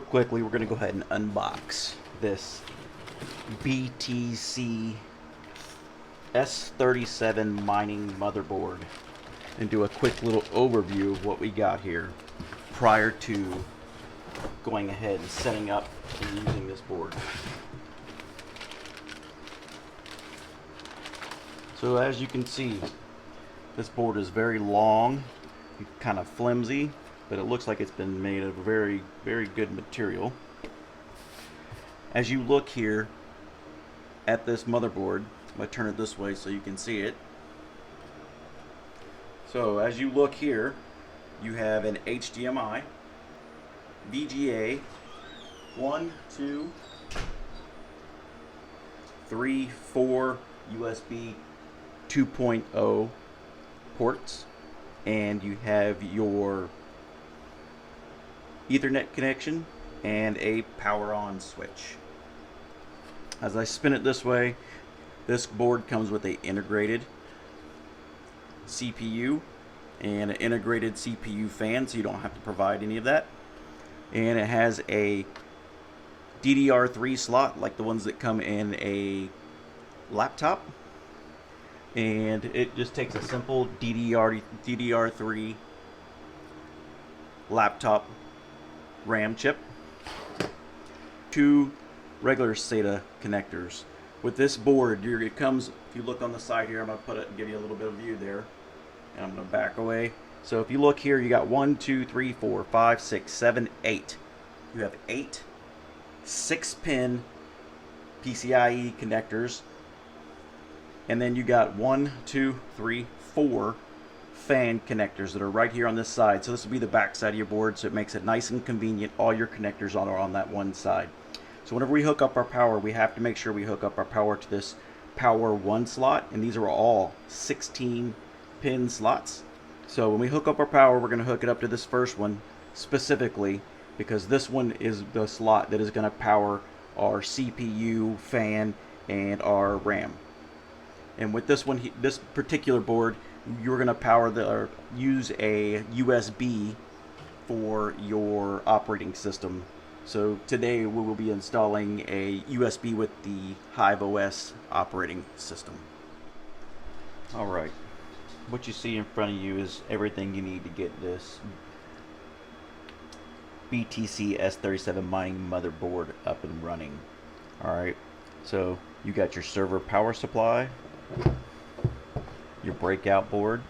quickly, we're going to go ahead and unbox this BTC-S37 mining motherboard and do a quick little overview of what we got here prior to going ahead and setting up and using this board. So as you can see, this board is very long, kind of flimsy, but it looks like it's been made of very good material. As you look here at this motherboard, I'm going to turn it this way so you can see it. So as you look here, you have an HDMI, VGA, 1, 2, 3, 4 USB 2.0 ports, and you have your Ethernet connection and a power on switch. As I spin it this way, this board comes with an integrated CPU and an integrated CPU fan, so you don't have to provide any of that. And it has a DDR3 slot like the ones that come in a laptop, and it just takes a simple DDR3 laptop RAM chip, 2 regular SATA connectors. With this board, it comes, if you look on the side here, I'm going to put it and give you a little bit of view there, and I'm going to back away. So if you look here, you got 1, 2, 3, 4, 5, 6, 7, 8. You have 8 6-pin PCIe connectors, and then you got 1, 2, 3, 4 fan connectors that are right here on this side. So this will be the back side of your board, so it makes it nice and convenient. All your connectors are on that one side. So whenever we hook up our power, we have to make sure we hook up our power to this power 1 slot, and these are all 16-pin slots. So when we hook up our power, we're going to hook it up to this first one specifically, because this one is the slot that is going to power our CPU, fan, and our RAM. And with this one, this particular board, you're going to power or use a USB for your operating system. So today we will be installing a USB with the Hive OS operating system. Alright, what you see in front of you is everything you need to get this BTC-S37 mining motherboard up and running. Alright, so you got your server power supply, your breakout board,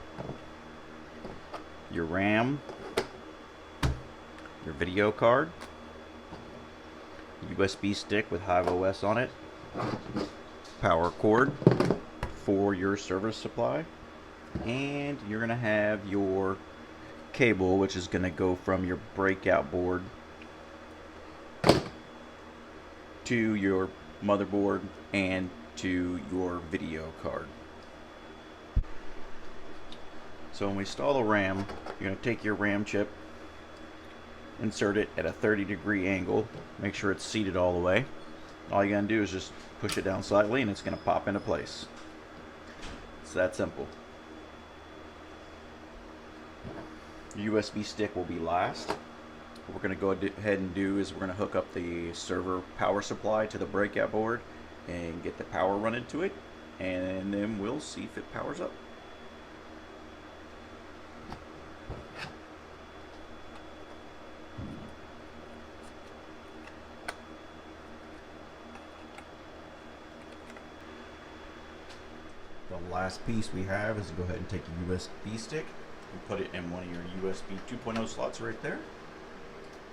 your RAM, your video card, USB stick with Hive OS on it, power cord for your server supply, and you're going to have your cable, which is going to go from your breakout board to your motherboard and to your video card. So when we install the RAM, you're going to take your RAM chip, insert it at a 30-degree angle, make sure it's seated all the way. All you're going to do is just push it down slightly and it's going to pop into place. It's that simple. Your USB stick will be last. What we're going to go ahead and do is we're going to hook up the server power supply to the breakout board and get the power running to it, and then we'll see if it powers up. The last piece we have is to go ahead and take a USB stick and put it in one of your USB 2.0 slots right there.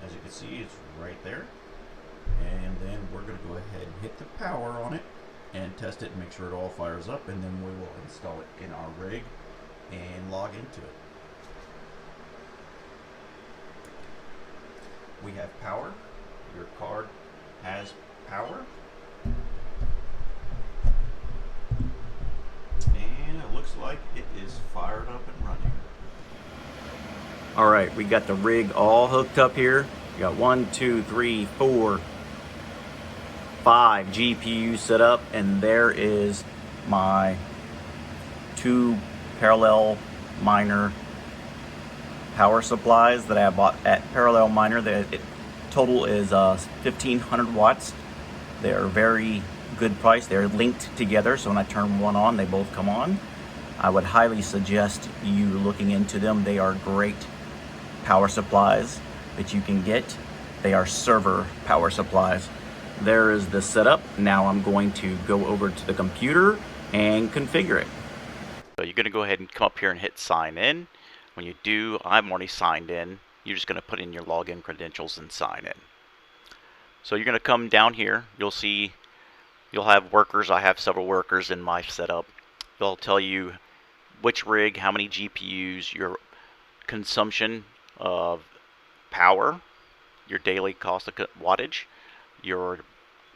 As you can see, it's right there. And then we're going to go ahead and hit the power on it and test it and make sure it all fires up, and then we will install it in our rig and log into it. We have power. Your card has power. And it looks like it is fired up and running. Alright, we got the rig all hooked up here. We got 1, 2, 3, 4, 5 GPUs set up, and there is my 2 parallel miner power supplies that I bought at Parallel Miner. They had Total is 1,500 watts. They're very good price. They're linked together, so when I turn one on, they both come on. I would highly suggest you looking into them. They are great power supplies that you can get. They are server power supplies. There is the setup. Now I'm going to go over to the computer and configure it. So you're going to go ahead and come up here and hit sign in. When you do, I'm already signed in. You're just going to put in your login credentials and sign in. So you're going to come down here. You'll see you'll have workers. I have several workers in my setup. They'll tell you which rig, how many GPUs, your consumption of power, your daily cost of wattage, your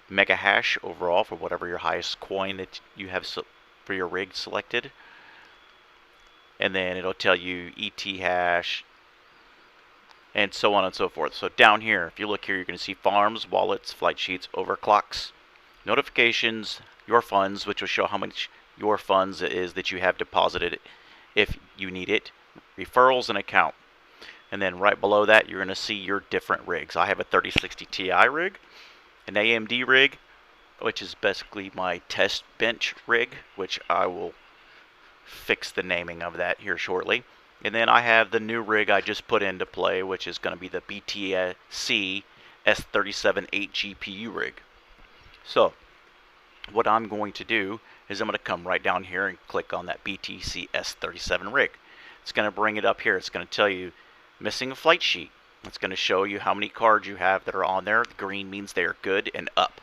mega hash overall for whatever your highest coin that you have for your rig selected. And then it'll tell you ET hash and so on and so forth. So down here, if you look here, you're going to see farms, wallets, flight sheets, overclocks, notifications, your funds, which will show how much your funds is that you have deposited if you need it, referrals, and account. And then right below that, you're going to see your different rigs. I have a 3060 Ti rig, an AMD rig, which is basically my test bench rig, which I will fix the naming of that here shortly. And then I have the new rig I just put into play, which is going to be the BTC-S37 8 GPU rig. So what I'm going to do is I'm going to come right down here and click on that BTC-S37 rig. It's going to bring it up here. It's going to tell you missing a flight sheet. It's going to show you how many cards you have that are on there. The green means they are good and up.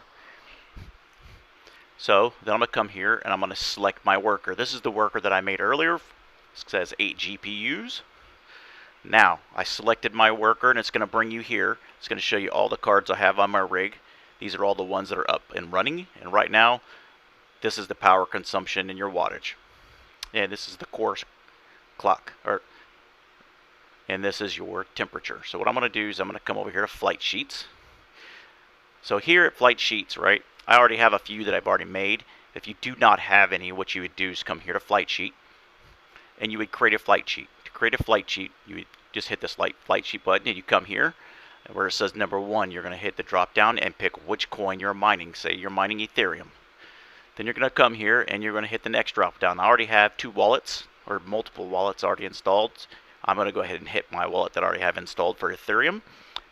So then I'm going to come here and I'm going to select my worker. This is the worker that I made earlier. It says 8 GPUs. Now I selected my worker and it's going to bring you here. It's going to show you all the cards I have on my rig. These are all the ones that are up and running. And right now, this is the power consumption in your wattage. And this is the core clock. And this is your temperature. So what I'm going to do is I'm going to come over here to flight sheets. So here at flight sheets, right, I already have a few that I've already made. If you do not have any, what you would do is come here to flight sheet and you would create a flight sheet. To create a flight sheet, you would just hit this flight sheet button and you come here and where it says number 1, you're going to hit the drop down and pick which coin you're mining. Say you're mining Ethereum. Then you're going to come here and you're going to hit the next drop down. I already have 2 wallets or multiple wallets already installed. I'm going to go ahead and hit my wallet that I already have installed for Ethereum.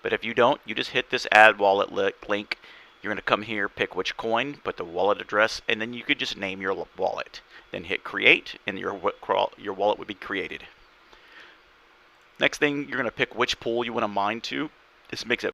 But if you don't, you just hit this add wallet link. You're going to come here, pick which coin, put the wallet address, and then you could just name your wallet. Then hit create, and your wallet would be created. Next thing, you're going to pick which pool you want to mine to. This makes it